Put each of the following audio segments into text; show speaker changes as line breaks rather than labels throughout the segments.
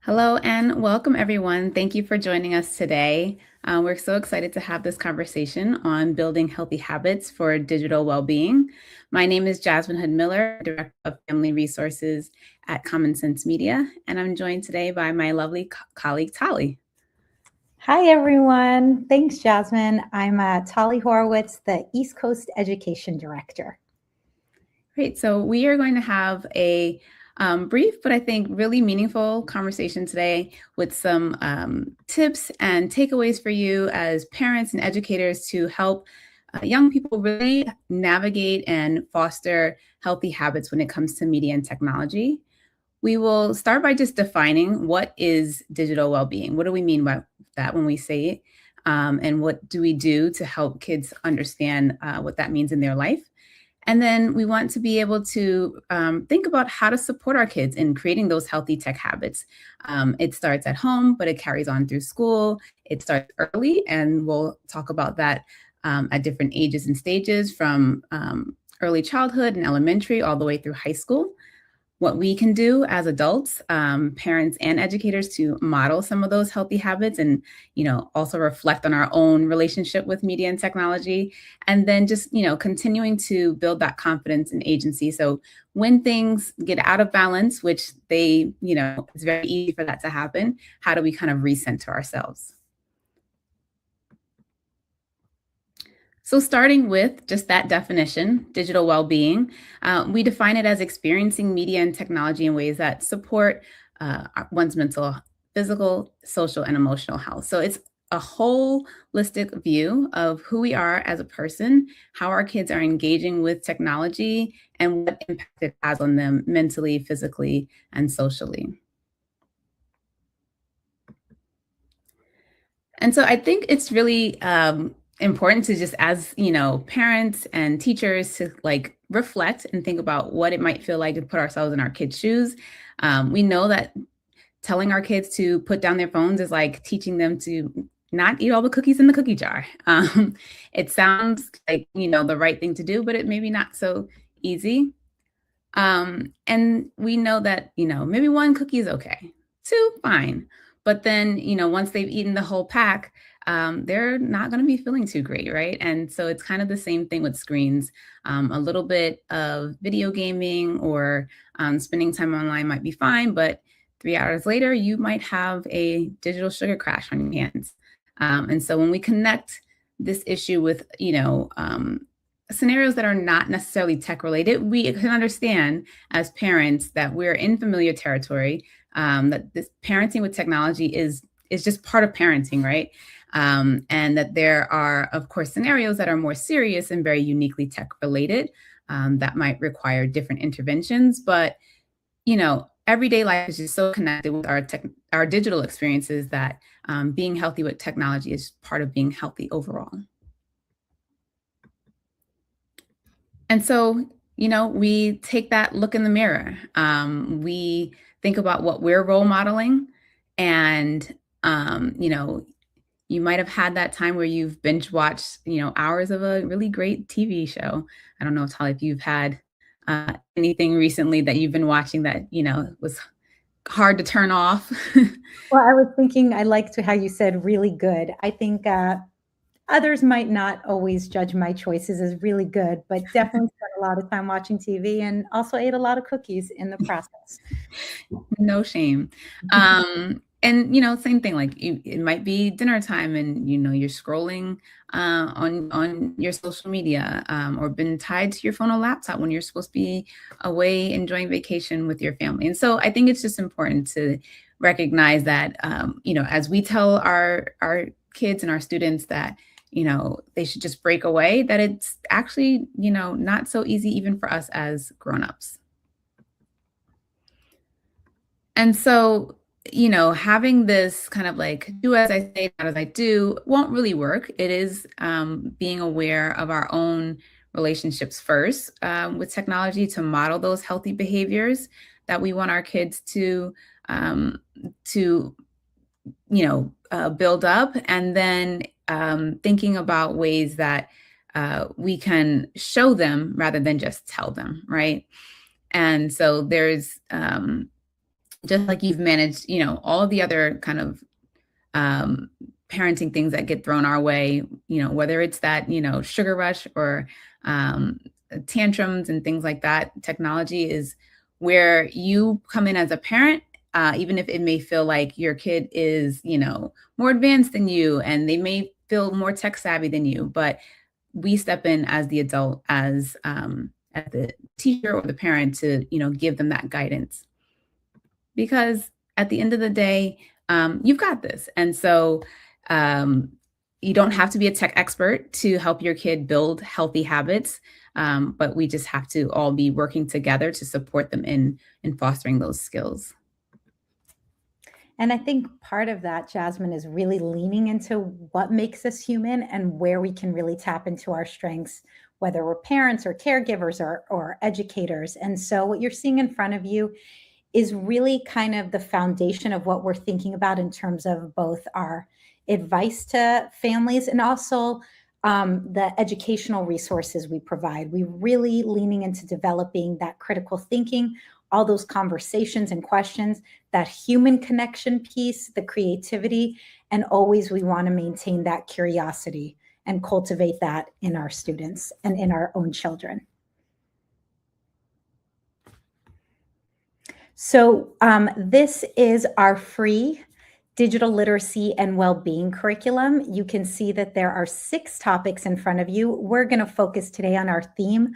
Hello and welcome, everyone. Thank you for joining us today. We're so excited to have this conversation on building healthy habits for digital well-being. My name is Jasmine Hood Miller, Director of Family Resources at Common Sense Media, and I'm joined today by my lovely colleague, Tali.
Hi, everyone. Thanks, Jasmine. I'm Tali Horowitz, the East Coast Education Director.
Great. So we are going to have a brief, but I think really meaningful conversation today with some tips and takeaways for you as parents and educators to help young people really navigate and foster healthy habits when it comes to media and technology. We will start by just defining what is digital well-being. What do we mean by that when we say it? And what do we do to help kids understand what that means in their life? And then we want to be able to think about how to support our kids in creating those healthy tech habits. It starts at home, but it carries on through school. It starts early, and we'll talk about that at different ages and stages from early childhood and elementary all the way through high school. What we can do as adults, parents and educators, to model some of those healthy habits and, also reflect on our own relationship with media and technology. And then just, continuing to build that confidence and agency. So when things get out of balance, which it's very easy for that to happen, how do we kind of recenter ourselves? So starting with just that definition, digital well-being, we define it as experiencing media and technology in ways that support one's mental, physical, social, and emotional health. So it's a holistic view of who we are as a person, how our kids are engaging with technology, and what impact it has on them mentally, physically, and socially. And so I think it's really important to just, as parents and teachers, to like reflect and think about what it might feel like to put ourselves in our kids' shoes. We know that telling our kids to put down their phones is like teaching them to not eat all the cookies in the cookie jar. It sounds like the right thing to do, but it may be not so easy. And we know that maybe one cookie is okay, two fine, but then once they've eaten the whole pack, they're not going to be feeling too great, right? And so it's kind of the same thing with screens. A little bit of video gaming or spending time online might be fine, but 3 hours later, you might have a digital sugar crash on your hands. And so when we connect this issue with scenarios that are not necessarily tech related, we can understand as parents that we're in familiar territory, that this parenting with technology is just part of parenting, right? And that there are, of course, scenarios that are more serious and very uniquely tech related, that might require different interventions. But, everyday life is just so connected with our digital experiences that being healthy with technology is part of being healthy overall. And so, we take that look in the mirror. We think about what we're role modeling. And, you might have had that time where you've binge watched, hours of a really great TV show. I don't know, Tali, if you've had anything recently that you've been watching that, was hard to turn off.
Well, I was thinking, I liked how you said really good. I think others might not always judge my choices as really good, but definitely spent a lot of time watching TV and also ate a lot of cookies in the process.
No shame. And same thing, like it might be dinner time and you're scrolling on your social media, or been tied to your phone or laptop when you're supposed to be away enjoying vacation with your family. And so I think it's just important to recognize that as we tell our kids and our students that they should just break away, that it's actually not so easy even for us as grown-ups. And so, having this kind of like do as I say, not as I do, won't really work. It is being aware of our own relationships first with technology to model those healthy behaviors that we want our kids um, to build up, and then thinking about ways that we can show them rather than just tell them, right? And so there's just like you've managed, all of the other kind of um, parenting things that get thrown our way, whether it's that, sugar rush or um, tantrums and things like that. Technology is where you come in as a parent, even if it may feel like your kid is, more advanced than you and they may feel more tech savvy than you, but we step in as the adult, as the teacher or the parent to, give them that guidance because at the end of the day, you've got this. And so um, you don't have to be a tech expert to help your kid build healthy habits, but we just have to all be working together to support them in fostering those skills.
And I think part of that, Jasmine, is really leaning into what makes us human and where we can really tap into our strengths, whether we're parents or caregivers or educators. And so what you're seeing in front of you is really kind of the foundation of what we're thinking about in terms of both our advice to families and also the educational resources we provide. We really leaning into developing that critical thinking, all those conversations and questions, that human connection piece, the creativity, and always we want to maintain that curiosity and cultivate that in our students and in our own children. So this is our free digital literacy and well-being curriculum. You can see that there are 6 topics in front of you. We're going to focus today on our theme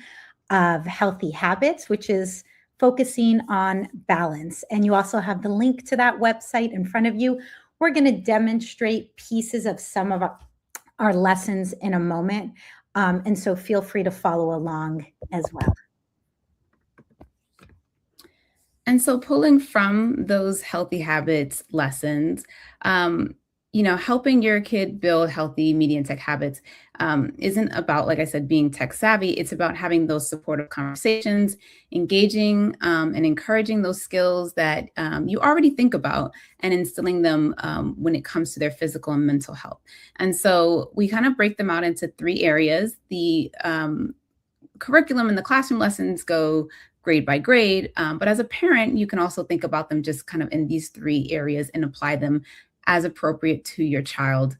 of healthy habits, which is focusing on balance. And you also have the link to that website in front of you. We're going to demonstrate pieces of some of our lessons in a moment. And so feel free to follow along as well.
And so pulling from those healthy habits lessons, helping your kid build healthy media and tech habits isn't about, like I said, being tech savvy. It's about having those supportive conversations, engaging and encouraging those skills that you already think about and instilling them when it comes to their physical and mental health. And so we kind of break them out into 3 areas. The curriculum and the classroom lessons go grade by grade. But as a parent, you can also think about them just kind of in these 3 areas and apply them as appropriate to your child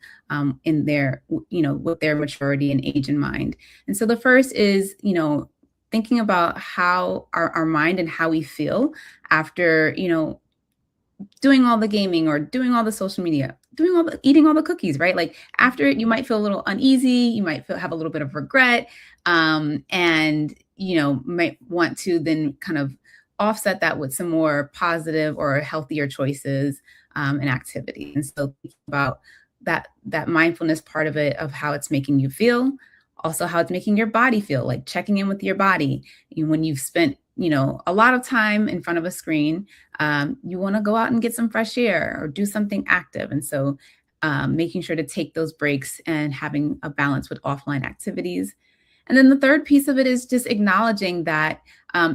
in their, with their maturity and age in mind. And so the first is, thinking about how our mind and how we feel after, doing all the gaming or doing all the social media, eating all the cookies, right? Like after it, you might feel a little uneasy, you might have a little bit of regret, and might want to then kind of offset that with some more positive or healthier choices and activities. And so think about that mindfulness part of it, of how it's making you feel, also how it's making your body feel, like checking in with your body. When you've spent a lot of time in front of a screen, you want to go out and get some fresh air or do something active. And so making sure to take those breaks and having a balance with offline activities. And then the third piece of it is just acknowledging that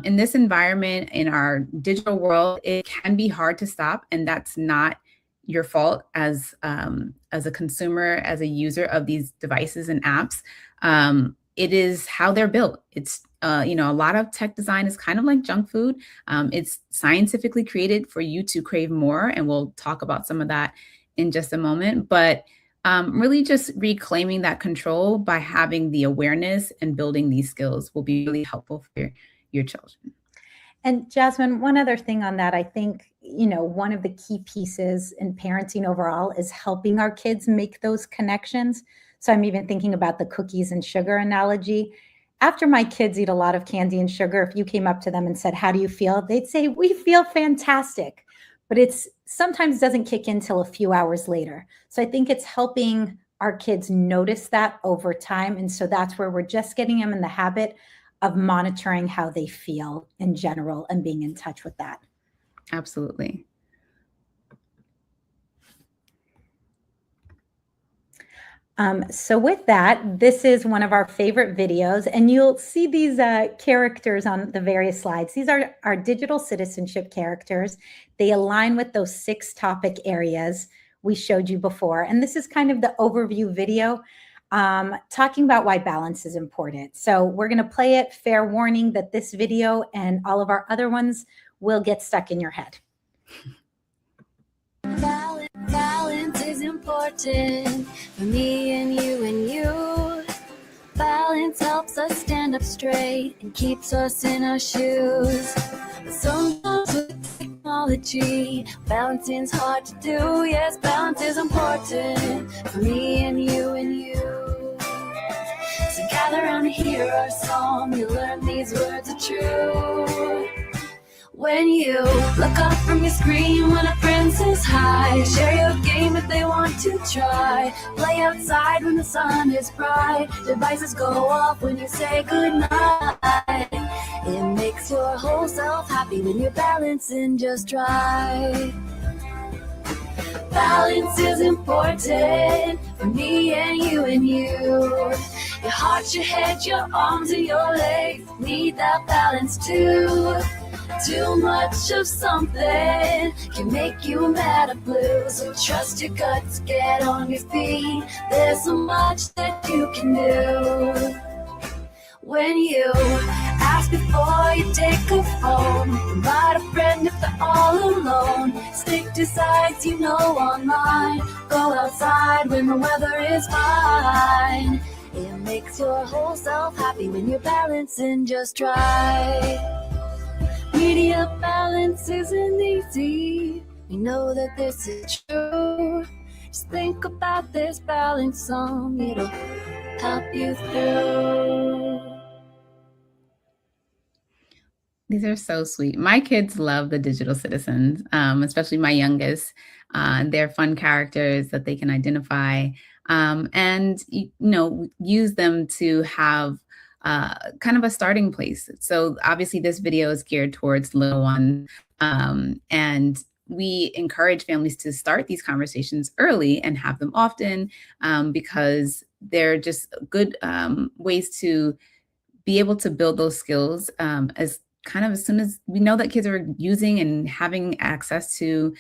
in this environment, in our digital world, it can be hard to stop. And that's not your fault as a consumer, as a user of these devices and apps. It is how they're built. It's a lot of tech design is kind of like junk food. It's scientifically created for you to crave more. And we'll talk about some of that in just a moment. But really just reclaiming that control by having the awareness and building these skills will be really helpful for your children.
And Jasmine, one other thing on that, I think, one of the key pieces in parenting overall is helping our kids make those connections. So I'm even thinking about the cookies and sugar analogy. After my kids eat a lot of candy and sugar, if you came up to them and said, "How do you feel?" They'd say, "We feel fantastic." But it's sometimes doesn't kick in till a few hours later. So I think it's helping our kids notice that over time. And so that's where we're just getting them in the habit of monitoring how they feel in general and being in touch with that.
Absolutely.
So with that, this is one of our favorite videos, and you'll see these characters on the various slides. These are our digital citizenship characters. They align with those 6 topic areas we showed you before. And this is kind of the overview video talking about why balance is important. So we're going to play it. Fair warning that this video and all of our other ones will get stuck in your head.
Balance is important for me and you. Balance helps us stand up straight and keeps us in our shoes. But sometimes with technology, balancing's hard to do. Yes, balance is important for me and you. So gather around and hear our song. You'll learn these words are true. When you look up from your screen when a friend says hi, share your game if they want to try. Play outside when the sun is bright. Devices go off when you say goodnight. It makes your whole self happy when you're balancing just right. Balance is important for me and you. Your heart, your head, your arms, and your legs need that balance too. Too much of something can make you mad or blue. So trust your guts, get on your feet. There's so much that you can do. When you ask before you take a phone, invite a friend if they're all alone. Stick to sites you know online. Go outside when the weather is fine. It makes your whole self happy when you're balancing just right. Media balance isn't easy. We know that this is true. Just think about this balance song. It'll help you through.
These are so sweet. My kids love the Digital Citizens, especially my youngest. They're fun characters that they can identify, and use them to have kind of a starting place. So obviously, this video is geared towards little ones, and we encourage families to start these conversations early and have them often, because they're just good ways to be able to build those skills as soon as we know that kids are using and having access to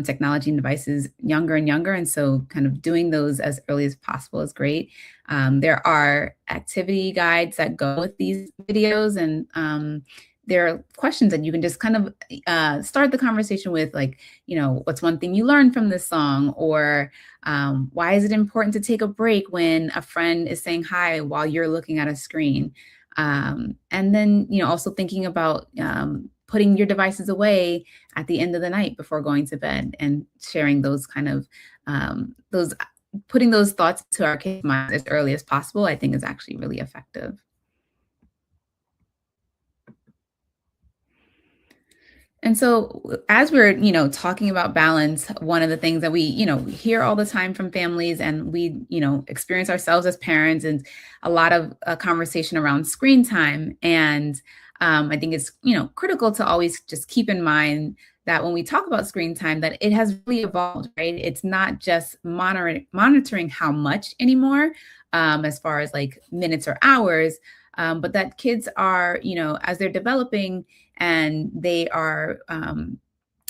technology and devices younger and younger. And so kind of doing those as early as possible is great. There are activity guides that go with these videos, and there are questions that you can just kind of start the conversation with, like, what's one thing you learned from this song? Or why is it important to take a break when a friend is saying hi while you're looking at a screen? And then, also thinking about putting your devices away at the end of the night before going to bed, and sharing those kind of putting those thoughts to our kids' minds as early as possible, I think is actually really effective. And so as we're, talking about balance, one of the things that we, hear all the time from families, and we, experience ourselves as parents, and a lot of conversation around screen time. And I think it's, critical to always just keep in mind that when we talk about screen time, that it has really evolved, right? It's not just monitoring how much anymore, as far as like minutes or hours, but that kids are, as they're developing and they are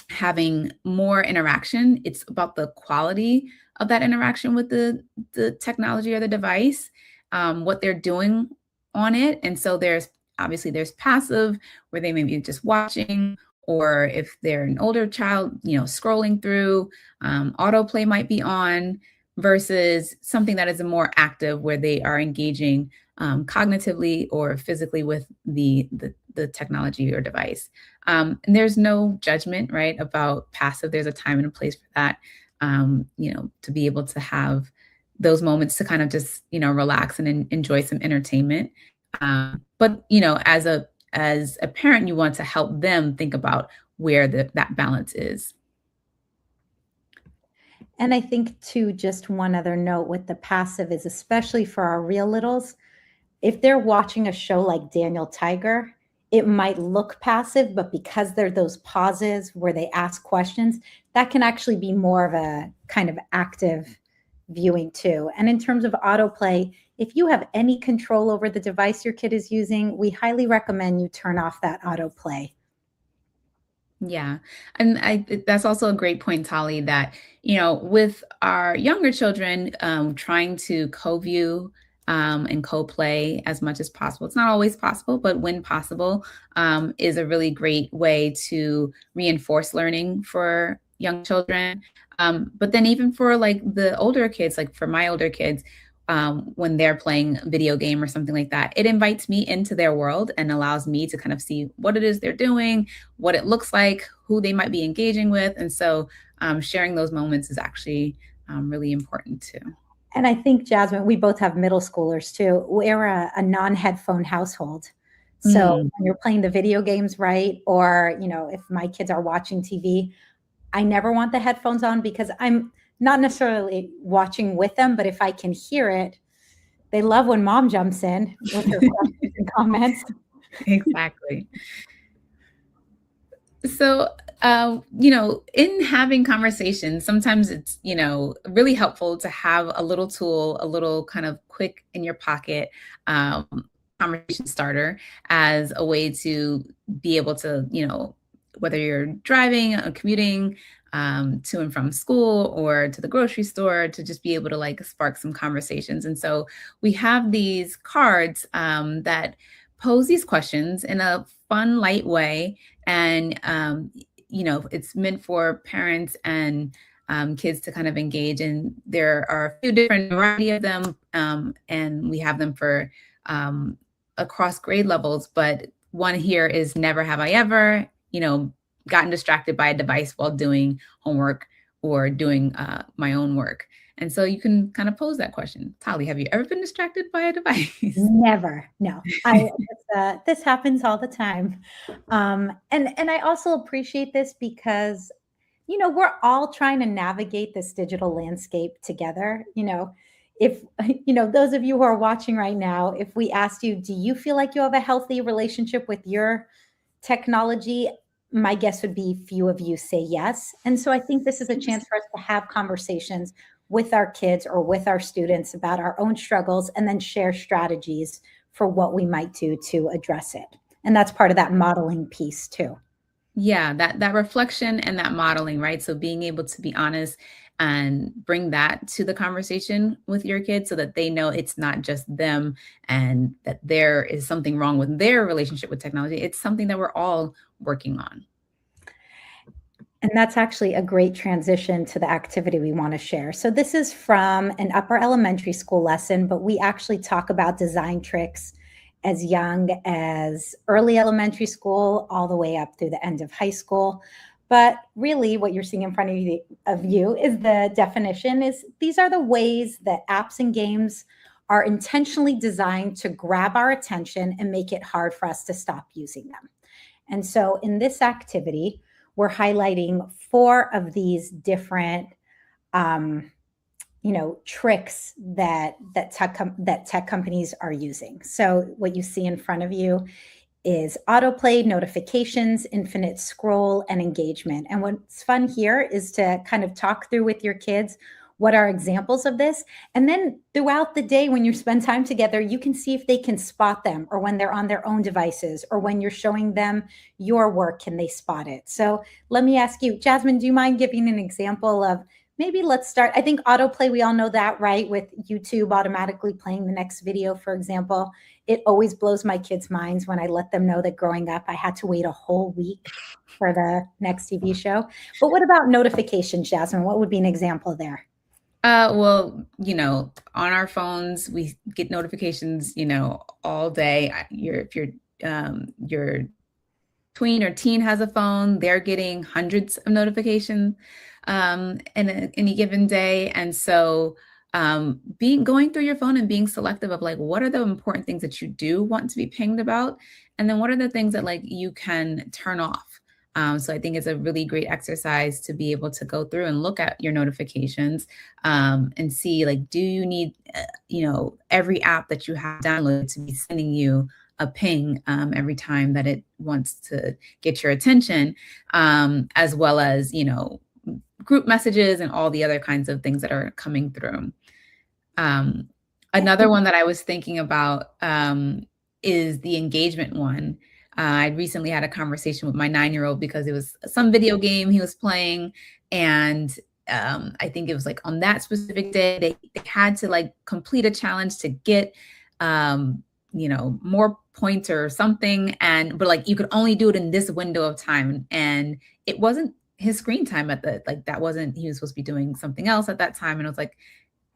having more interaction, it's about the quality of that interaction with the technology or the device, what they're doing on it. And so there's passive, where they may be just watching, or if they're an older child, scrolling through, autoplay might be on, versus something that is a more active, where they are engaging cognitively or physically with the technology or device. And there's no judgment, right, about passive. There's a time and a place for that, to be able to have those moments to kind of just, relax and enjoy some entertainment. But, as a parent, you want to help them think about where that balance is.
And I think too, just one other note with the passive is, especially for our real littles, if they're watching a show like Daniel Tiger, it might look passive, but because there are those pauses where they ask questions, that can actually be more of a kind of active viewing too. And in terms of autoplay, if you have any control over the device your kid is using, we highly recommend you turn off that autoplay.
Yeah. And that's also a great point, Tali, that, with our younger children, trying to co-view and co-play as much as possible. It's not always possible, but when possible, is a really great way to reinforce learning for young children. But then even for like the older kids, like for my older kids, when they're playing a video game or something like that, it invites me into their world and allows me to kind of see what it is they're doing, what it looks like, who they might be engaging with. And so sharing those moments is actually really important too.
And I think, Jasmine, we both have middle schoolers too. We're a non-headphone household. So when you're playing the video games, right? Or, if my kids are watching TV, I never want the headphones on because I'm not necessarily watching with them, but if I can hear it, they love when mom jumps in with her questions and comments.
Exactly. So, in having conversations, sometimes it's, really helpful to have a little tool, a little kind of quick in your pocket conversation starter as a way to be able to, whether you're driving or commuting to and from school or to the grocery store, to just be able to like spark some conversations. And so we have these cards that pose these questions in a fun, light way. And, it's meant for parents and kids to kind of engage. And there are a few different variety of them. And we have them for across grade levels. But one here is never have I ever, gotten distracted by a device while doing homework or doing my own work. And so you can kind of pose that question. Tali, have you ever been distracted by a device?
Never. No. This happens all the time. And I also appreciate this because, we're all trying to navigate this digital landscape together. If, those of you who are watching right now, if we asked you, do you feel like you have a healthy relationship with your technology? My guess would be few of you say yes. And so I think this is a chance for us to have conversations with our kids or with our students about our own struggles and then share strategies for what we might do to address it. And that's part of that modeling piece too.
Yeah, that reflection and that modeling, right? So being able to be honest and bring that to the conversation with your kids so that they know it's not just them and that there is something wrong with their relationship with technology. It's something that we're all working on.
And that's actually a great transition to the activity we want to share. So this is from an upper elementary school lesson, but we actually talk about design tricks as young as early elementary school all the way up through the end of high school. But really what you're seeing in front of you is the definition is these are the ways that apps and games are intentionally designed to grab our attention and make it hard for us to stop using them. And so in this activity, we're highlighting 4 of these different, tricks that tech companies are using. So what you see in front of you is autoplay, notifications, infinite scroll, and engagement. And what's fun here is to kind of talk through with your kids what are examples of this. And then throughout the day, when you spend time together, you can see if they can spot them or when they're on their own devices or when you're showing them your work, can they spot it? So let me ask you, Jasmine, do you mind giving an example of maybe let's start, I think autoplay, we all know that, right? With YouTube automatically playing the next video, for example. It always blows my kids' minds when I let them know that growing up, I had to wait a whole week for the next TV show. But what about notifications, Jasmine? What would be an example there?
Well, on our phones, we get notifications, all day. If your tween or teen has a phone, they're getting hundreds of notifications in any given day. And so going through your phone and being selective of like, what are the important things that you do want to be pinged about? And then what are the things that like you can turn off? So I think it's a really great exercise to be able to go through and look at your notifications and see like, do you need, every app that you have downloaded to be sending you a ping every time that it wants to get your attention, as well as, group messages and all the other kinds of things that are coming through. Another one that I was thinking about is the engagement one. I recently had a conversation with my 9-year-old because it was some video game he was playing, and I think it was like on that specific day, they had to like complete a challenge to get, more points or something. But like, you could only do it in this window of time. And it wasn't his screen time that wasn't, he was supposed to be doing something else at that time. And it was like,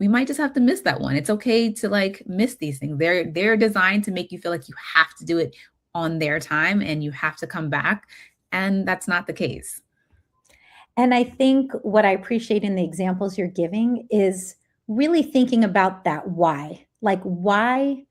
we might just have to miss that one. It's okay to like miss these things. They're designed to make you feel like you have to do it on their time and you have to come back. And that's not the case.
And I think what I appreciate in the examples you're giving is really thinking about that why. Like, why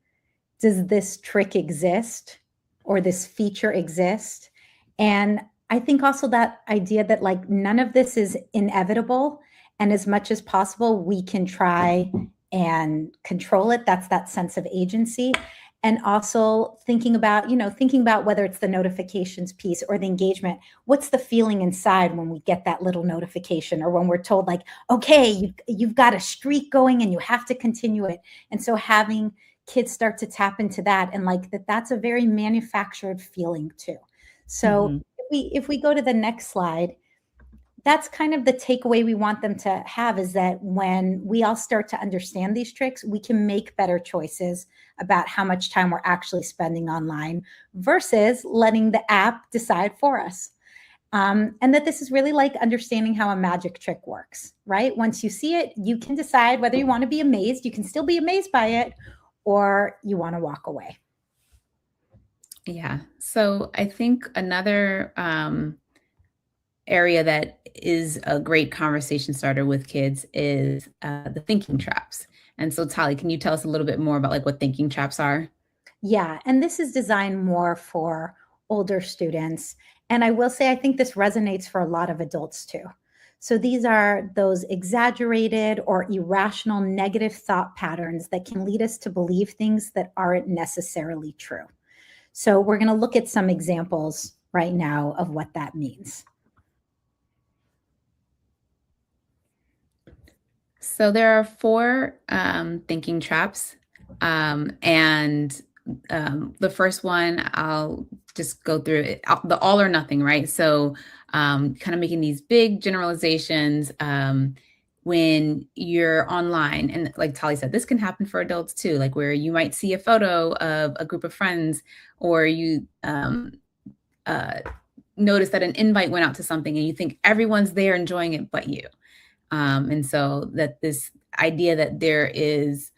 does this trick exist or this feature exist? And I think also that idea that like none of this is inevitable. And as much as possible, we can try and control it. That's that sense of agency. And also thinking about whether it's the notifications piece or the engagement, what's the feeling inside when we get that little notification or when we're told like, okay, you've got a streak going and you have to continue it. And so having kids start to tap into that and like that's a very manufactured feeling too. So if we go to the next slide, that's kind of the takeaway we want them to have, is that when we all start to understand these tricks, we can make better choices about how much time we're actually spending online versus letting the app decide for us. And that this is really like understanding how a magic trick works, right? Once you see it, you can decide whether you want to be amazed. You can still be amazed by it, or you want to walk away.
Yeah. So I think another area that is a great conversation starter with kids is the thinking traps. And so Tali, can you tell us a little bit more about like what thinking traps are?
Yeah, and this is designed more for older students. And I will say, I think this resonates for a lot of adults too. So these are those exaggerated or irrational negative thought patterns that can lead us to believe things that aren't necessarily true. So we're going to look at some examples right now of what that means.
So there are 4 thinking traps. And the first one, I'll just go through it, the all or nothing, right? So kind of making these big generalizations when you're online. And like Tali said, this can happen for adults too, like where you might see a photo of a group of friends, or you notice that an invite went out to something and you think everyone's there enjoying it but you. And so that this idea that there is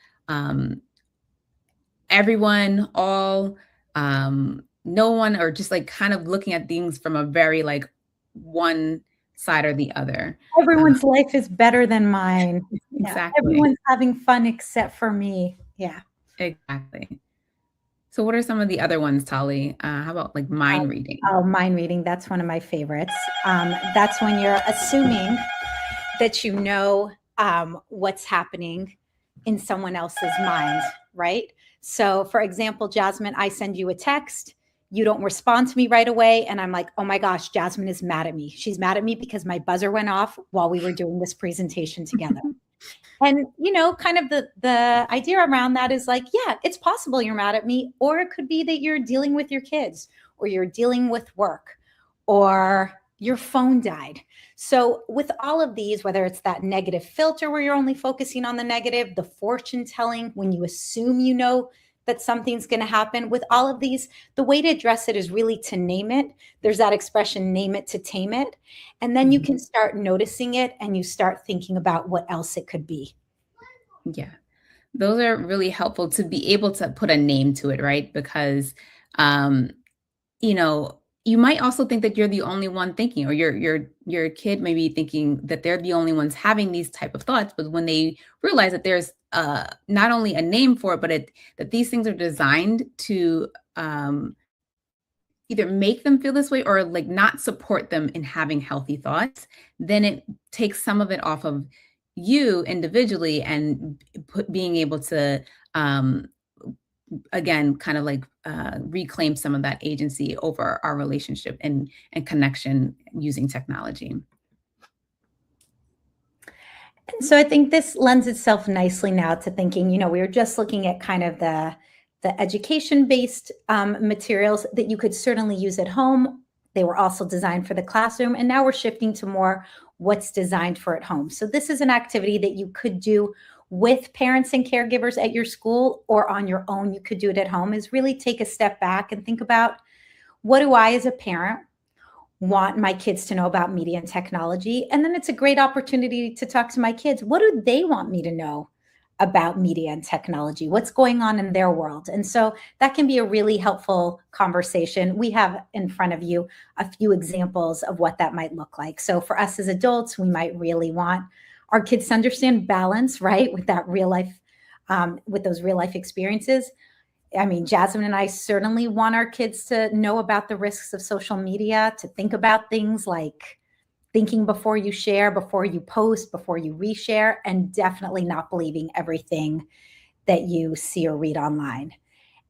everyone, all, no one, or just like kind of looking at things from a very like one side or the other.
Everyone's life is better than mine.
Exactly.
Yeah, everyone's having fun except for me. Yeah.
Exactly. So what are some of the other ones, Tali? How about like mind reading?
Oh, mind reading. That's one of my favorites. That's when you're assuming that you know what's happening in someone else's mind, right? So for example, Jasmine, I send you a text, you don't respond to me right away. And I'm like, oh my gosh, Jasmine is mad at me. She's mad at me because my buzzer went off while we were doing this presentation together. And, kind of the idea around that is like, yeah, it's possible you're mad at me, or it could be that you're dealing with your kids, or you're dealing with work, or your phone died. So with all of these, whether it's that negative filter where you're only focusing on the negative, the fortune telling when you assume you know that something's going to happen, with all of these, the way to address it is really to name it. There's that expression, name it to tame it. And then you can start noticing it and you start thinking about what else it could be.
Yeah, those are really helpful to be able to put a name to it, right? Because, you might also think that you're the only one thinking, or your kid may be thinking that they're the only ones having these type of thoughts. But when they realize that there's not only a name for it, but that these things are designed to either make them feel this way or like not support them in having healthy thoughts, then it takes some of it off of you individually and being able to again, kind of like reclaim some of that agency over our relationship and connection using technology.
And so I think this lends itself nicely now to thinking, we were just looking at kind of the education-based materials that you could certainly use at home, They were also designed for the classroom. And now we're shifting to more what's designed for at home. So this is an activity that you could do with parents and caregivers at your school or on your own. You could do it at home, is really take a step back and think about, what do I as a parent want my kids to know about media and technology? And then it's a great opportunity to talk to my kids. What do they want me to know about media and technology? What's going on in their world? And so that can be a really helpful conversation. We have in front of you a few examples of what that might look like. So for us as adults, we might really want our kids to understand balance, right? With that real life, with those real life experiences. I mean, Jasmine and I certainly want our kids to know about the risks of social media, to think about things like thinking before you share, before you post, before you reshare, and definitely not believing everything that you see or read online.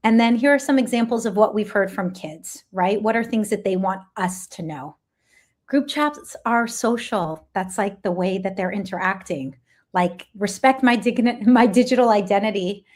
And then here are some examples of what we've heard from kids, right? What are things that they want us to know? Group chats are social. That's like the way that they're interacting. Like, respect my digital identity.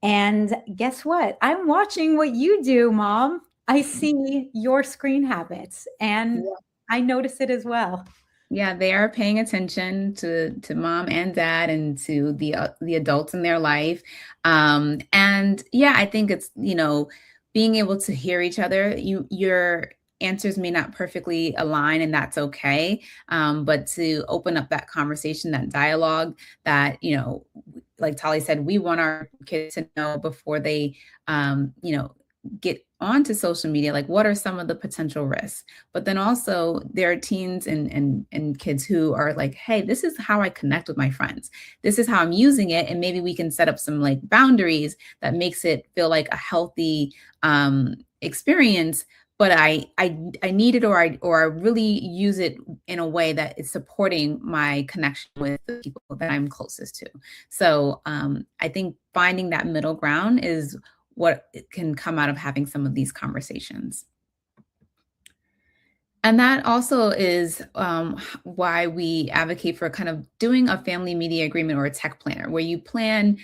And guess what? I'm watching what you do, Mom. I see your screen habits, and I notice it as well.
Yeah, they are paying attention to Mom and Dad and to the adults in their life. And yeah, I think it's, being able to hear each other. Your answers may not perfectly align, and that's okay. But to open up that conversation, that dialogue, that, like Tali said, we want our kids to know before they, get onto social media, like, what are some of the potential risks? But then also there are teens and kids who are like, hey, this is how I connect with my friends. This is how I'm using it. And maybe we can set up some like boundaries that makes it feel like a healthy experience. But I need it, or I really use it in a way that is supporting my connection with the people that I'm closest to. So I think finding that middle ground is what can come out of having some of these conversations. And that also is why we advocate for kind of doing a family media agreement or a tech planner, where you plan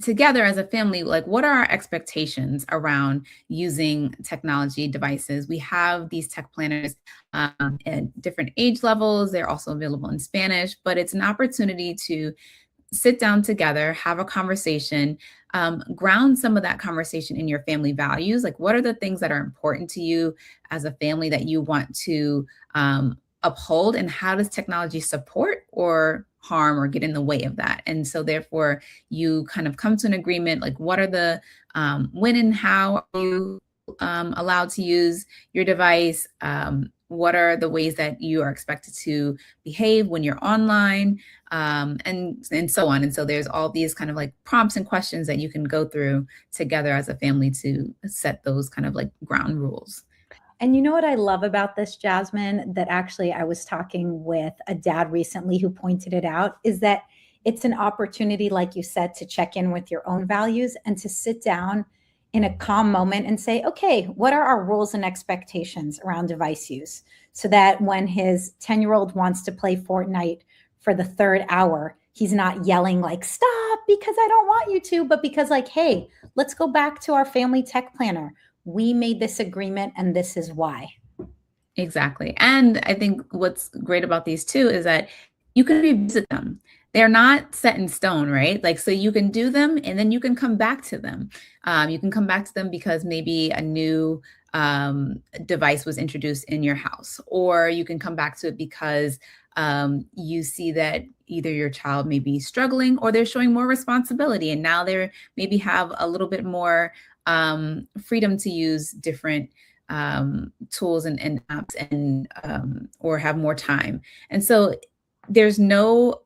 together as a family, like, what are our expectations around using technology devices? We have these tech planners at different age levels. They're also available in Spanish, but it's an opportunity to sit down together, have a conversation, ground some of that conversation in your family values. Like, what are the things that are important to you as a family that you want to uphold, and how does technology support or harm or get in the way of that? And so therefore you kind of come to an agreement, like, what are the when and how are you allowed to use your device? What are the ways that you are expected to behave when you're online, and so on. And so there's all these kind of like prompts and questions that you can go through together as a family to set those kind of like ground rules.
And you know what I love about this, Jasmine, that actually I was talking with a dad recently who pointed it out, is that it's an opportunity, like you said, to check in with your own values and to sit down in a calm moment and say, okay, what are our rules and expectations around device use? So that when his 10-year-old wants to play Fortnite for the third hour, he's not yelling like, stop, because I don't want you to, but because like, hey, let's go back to our family tech planner. We made this agreement and this is why.
Exactly. And I think what's great about these too is that you can revisit them. They're not set in stone, right? Like, so you can do them and then you can come back to them. You can come back to them because maybe a new device was introduced in your house, or you can come back to it because you see that either your child may be struggling or they're showing more responsibility. And now they maybe have a little bit more freedom to use different tools and apps, and or have more time. And so there's no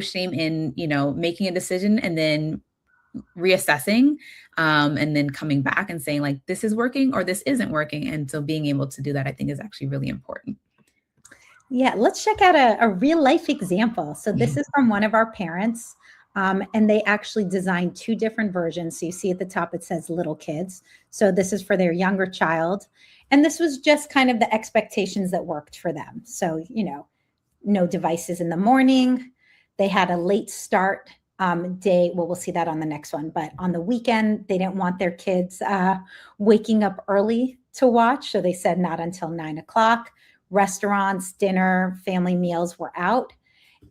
shame in, making a decision and then reassessing, and then coming back and saying like, this is working or this isn't working. And so being able to do that, I think, is actually really important.
Yeah, let's check out a real life example. So this is from one of our parents, and they actually designed two different versions. So you see at the top, it says little kids. So this is for their younger child. And this was just kind of the expectations that worked for them. So, no devices in the morning. They had a late start day. Well, we'll see that on the next one. But on the weekend, they didn't want their kids waking up early to watch. So they said not until 9 o'clock. Restaurants, dinner, family meals were out,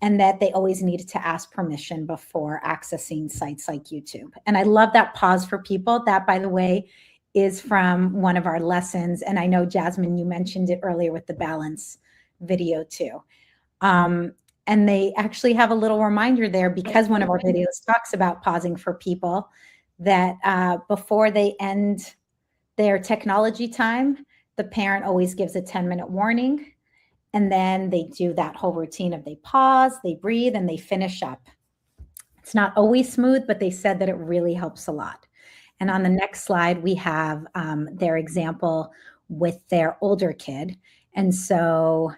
and that they always needed to ask permission before accessing sites like YouTube. And I love that pause for people. That, by the way, is from one of our lessons. And I know, Jasmine, you mentioned it earlier with the balance video too. And they actually have a little reminder there, because one of our videos talks about pausing for people, that before they end their technology time, the parent always gives a 10-minute warning. And then they do that whole routine of they pause, they breathe, and they finish up. It's not always smooth, but they said that it really helps a lot. And on the next slide, we have their example with their older kid. And so,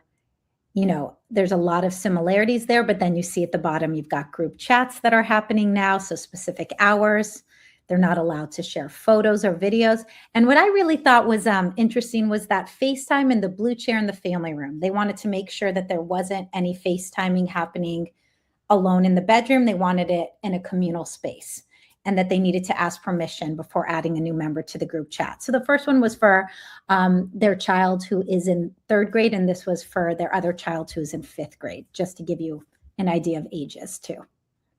you know, there's a lot of similarities there, but then you see at the bottom, you've got group chats that are happening now. So specific hours, they're not allowed to share photos or videos. And what I really thought was interesting was that FaceTime in the blue chair in the family room. They wanted to make sure that there wasn't any FaceTiming happening alone in the bedroom. They wanted it in a communal space, and that they needed to ask permission before adding a new member to the group chat. So the first one was for their child who is in 3rd grade, and this was for their other child who's in 5th grade, just to give you an idea of ages too.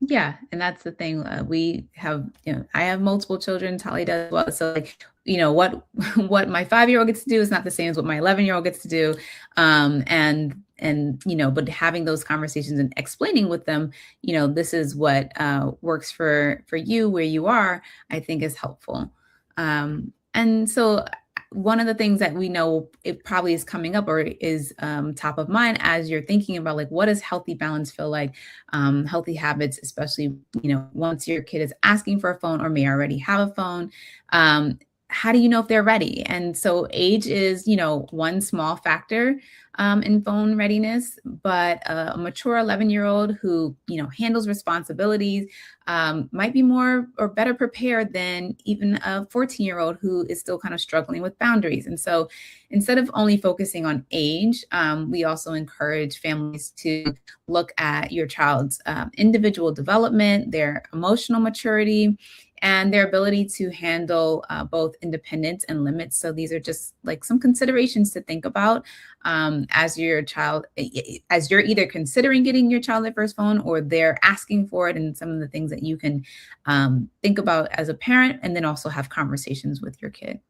Yeah, and that's the thing. We have, you know, I have multiple children. Tali does as well. So, like, you know, what my 5-year-old gets to do is not the same as what my 11-year-old gets to do. And you know, but having those conversations and explaining with them, you know, this is what works for you where you are, I think is helpful. And so one of the things that we know it probably is coming up or is top of mind as you're thinking about, like, what does healthy balance feel like? Healthy habits, especially, you know, once your kid is asking for a phone or may already have a phone, how do you know if they're ready? And so age is, you know, one small factor in phone readiness, but a mature 11-year-old who, you know, handles responsibilities might be more or better prepared than even a 14-year-old who is still kind of struggling with boundaries. And so instead of only focusing on age, we also encourage families to look at your child's individual development, their emotional maturity, and their ability to handle both independence and limits. So these are just like some considerations to think about as you're either considering getting your child their first phone or they're asking for it, and some of the things that you can think about as a parent, and then also have conversations with your kid.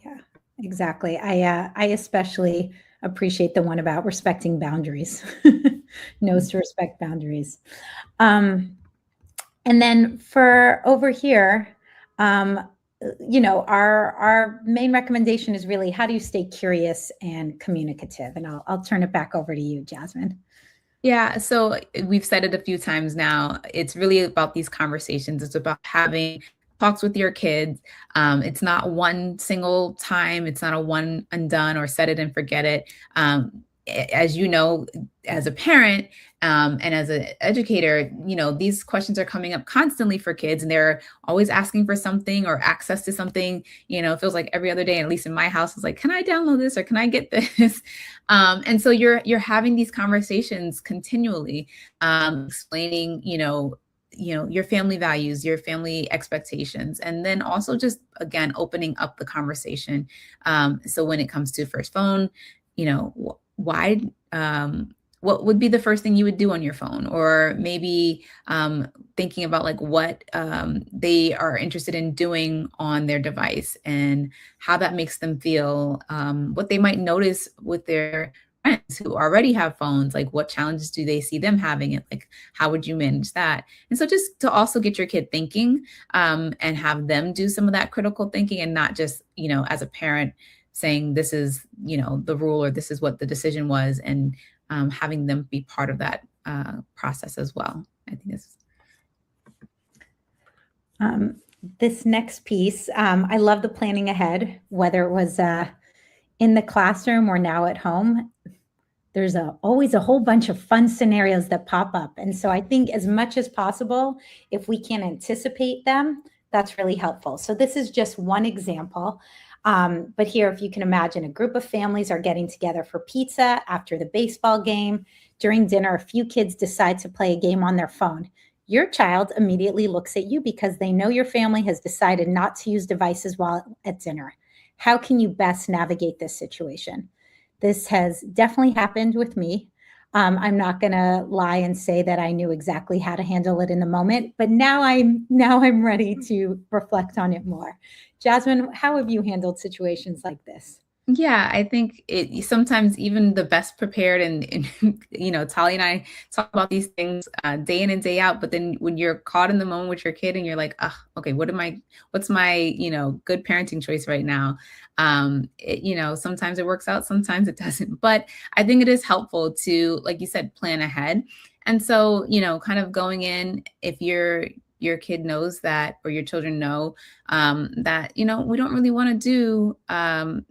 Yeah, exactly. I especially appreciate the one about respecting boundaries, knows to respect boundaries. And then for over here, you know, our main recommendation is really, how do you stay curious and communicative? And I'll turn it back over to you, Jasmine.
Yeah, so we've said it a few times now. It's really about these conversations. It's about having talks with your kids. It's not one single time. It's not a one and done or set it and forget it. As you know, as a parent and as an educator, you know, these questions are coming up constantly for kids, and they're always asking for something or access to something. You know, it feels like every other day, at least in my house, is like, can I download this or can I get this? And so you're having these conversations continually, explaining, you know, your family values, your family expectations, and then also just, again, opening up the conversation. So when it comes to first phone, you know, why, what would be the first thing you would do on your phone? Or maybe thinking about like what they are interested in doing on their device and how that makes them feel, what they might notice with their friends who already have phones, like what challenges do they see them having, and like how would you manage that? And so just to also get your kid thinking and have them do some of that critical thinking, and not just, you know, as a parent saying this is, you know, the rule or this is what the decision was, and having them be part of that process as well. I think is
this next piece. I love the planning ahead, whether it was in the classroom or now at home. There's always a whole bunch of fun scenarios that pop up. And so I think as much as possible, if we can anticipate them, that's really helpful. So this is just one example. But here, if you can imagine, a group of families are getting together for pizza after the baseball game. During dinner, a few kids decide to play a game on their phone. Your child immediately looks at you because they know your family has decided not to use devices while at dinner. How can you best navigate this situation? This has definitely happened with me. I'm not going to lie and say that I knew exactly how to handle it in the moment, but now I'm ready to reflect on it more. Jasmine, how have you handled situations like this?
Yeah, I think it sometimes even the best prepared and Talia and I talk about these things day in and day out, but then when you're caught in the moment with your kid and you're like, oh, okay, what's my, good parenting choice right now? Sometimes it works out, sometimes it doesn't. But I think it is helpful to, like you said, plan ahead. And so, kind of going in, if your kid knows that, or your children know that, we don't really want to do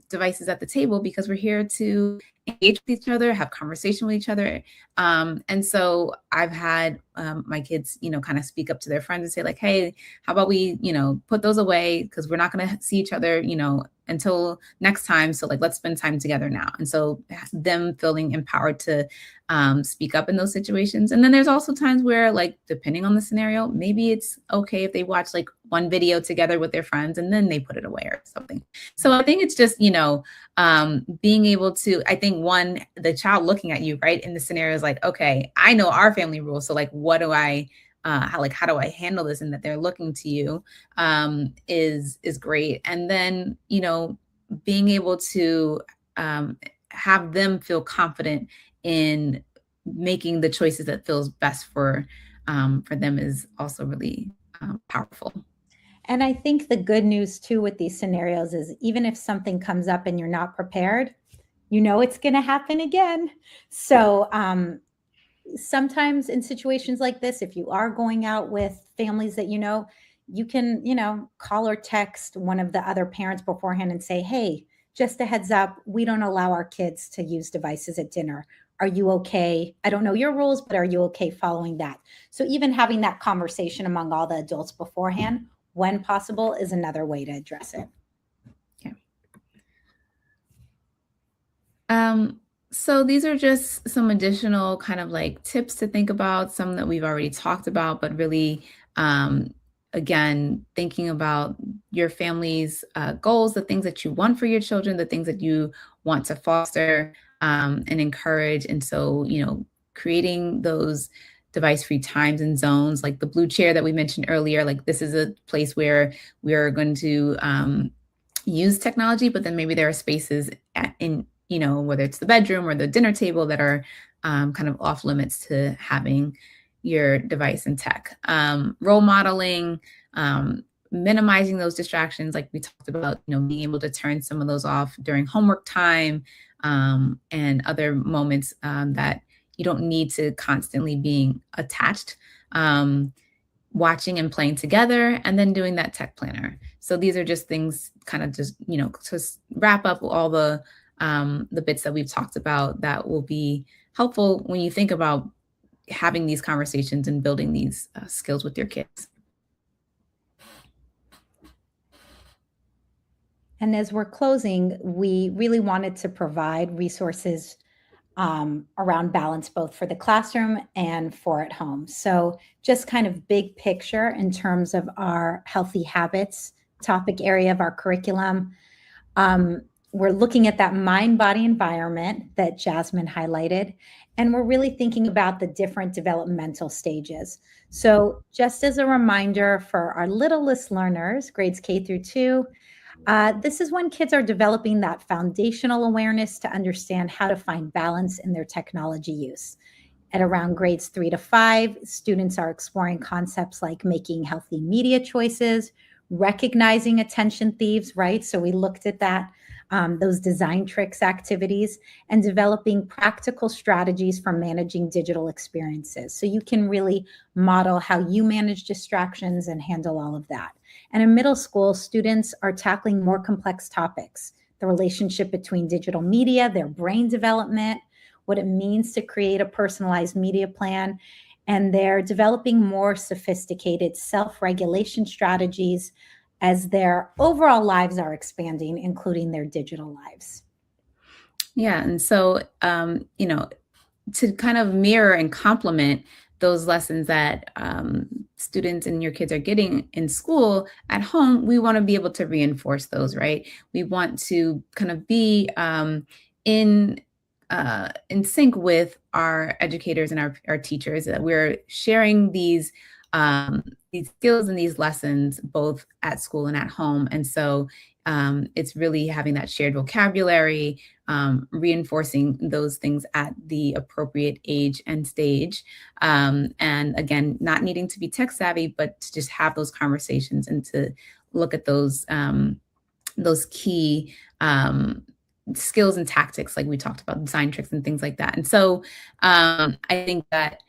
devices at the table because we're here to engage with each other, have conversation with each other. And so I've had my kids, kind of speak up to their friends and say like, hey, how about we, put those away because we're not going to see each other, until next time. So like, let's spend time together now. And so them feeling empowered to speak up in those situations. And then there's also times where, like, depending on the scenario, maybe it's okay if they watch like one video together with their friends and then they put it away or something. So I think it's just, being able to, I think the child looking at you, right, in the scenario is like, okay, I know our family rules. So like, what do I, how do I handle this? And that they're looking to you is great. And then, being able to have them feel confident in making the choices that feels best for them is also really powerful.
And I think the good news too with these scenarios is even if something comes up and you're not prepared, it's going to happen again. So sometimes in situations like this, if you are going out with families that you can, call or text one of the other parents beforehand and say, hey, just a heads up, we don't allow our kids to use devices at dinner. Are you okay? I don't know your rules, but are you okay following that? So even having that conversation among all the adults beforehand, when possible, is another way to address it.
Yeah. So these are just some additional kind of like tips to think about, some that we've already talked about, but really, again, thinking about your family's goals, the things that you want for your children, the things that you want to foster and encourage. And so, creating those device-free times and zones, like the blue chair that we mentioned earlier, like this is a place where we're going to use technology, but then maybe there are spaces in whether it's the bedroom or the dinner table that are kind of off limits to having your device and tech. Role modeling, minimizing those distractions, like we talked about, being able to turn some of those off during homework time and other moments that you don't need to constantly being attached. Watching and playing together, and then doing that tech planner. So these are just things kind of just, to wrap up all the bits that we've talked about that will be helpful when you think about having these conversations and building these skills with your kids.
And as we're closing, we really wanted to provide resources around balance, both for the classroom and for at home. So just kind of big picture in terms of our healthy habits topic area of our curriculum. We're looking at that mind-body environment that Jasmine highlighted, and we're really thinking about the different developmental stages. So just as a reminder for our littlest learners, grades K through 2, this is when kids are developing that foundational awareness to understand how to find balance in their technology use. At around grades 3 to 5, students are exploring concepts like making healthy media choices, recognizing attention thieves, right? So we looked at that, those design tricks activities, and developing practical strategies for managing digital experiences. So you can really model how you manage distractions and handle all of that. And in middle school, students are tackling more complex topics, the relationship between digital media, their brain development, what it means to create a personalized media plan, and they're developing more sophisticated self-regulation strategies as their overall lives are expanding, including their digital lives.
Yeah. And so, to kind of mirror and complement those lessons that students and your kids are getting in school at home, we want to be able to reinforce those, right? We want to kind of be in sync with our educators and our teachers, that we're sharing these skills and these lessons both at school and at home. And so it's really having that shared vocabulary, reinforcing those things at the appropriate age and stage. And again, not needing to be tech savvy, but to just have those conversations and to look at those key skills and tactics, like we talked about, design tricks and things like that. And so I think that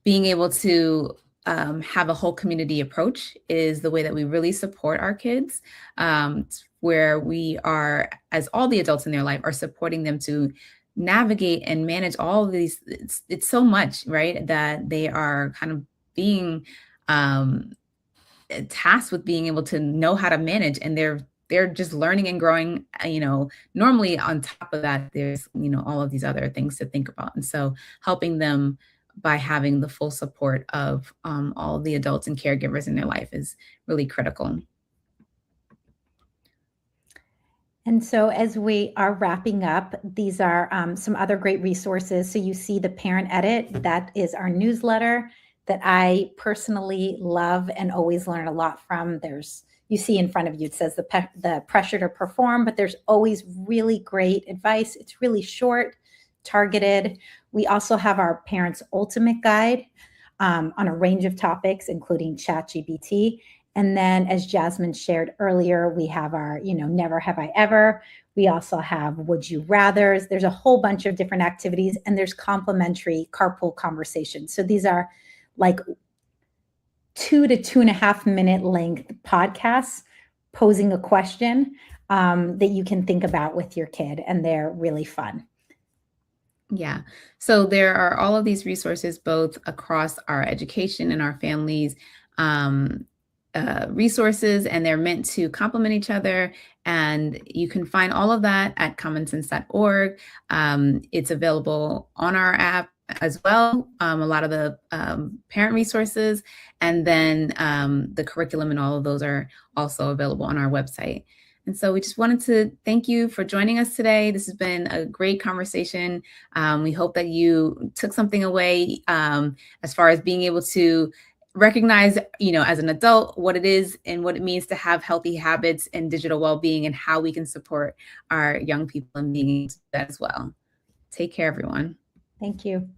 being able to have a whole community approach is the way that we really support our kids, where we are, as all the adults in their life, are supporting them to navigate and manage all of these. It's so much, right, that they are kind of being tasked with being able to know how to manage, and they're just learning and growing. Normally on top of that, there's all of these other things to think about, and so helping them by having the full support of all of the adults and caregivers in their life is really critical.
And so as we are wrapping up, these are some other great resources. So you see the Parent Edit, that is our newsletter that I personally love and always learn a lot from. You see in front of you, it says the pressure to perform, but there's always really great advice. It's really short, targeted. We also have our Parents Ultimate Guide on a range of topics, including ChatGPT. And then, as Jasmine shared earlier, we have our, Never Have I Ever. We also have Would You Rathers. There's a whole bunch of different activities, and there's complimentary carpool conversations. So these are like 2 to 2.5 minute length podcasts posing a question that you can think about with your kid, and they're really fun.
Yeah. So there are all of these resources, both across our education and our families resources, and they're meant to complement each other. And you can find all of that at commonsense.org. It's available on our app as well, a lot of the parent resources, and then the curriculum and all of those are also available on our website. And so we just wanted to thank you for joining us today. This has been a great conversation. We hope that you took something away as far as being able to recognize, as an adult, what it is and what it means to have healthy habits and digital well-being, and how we can support our young people in being able to do that as well. Take care, everyone.
Thank you.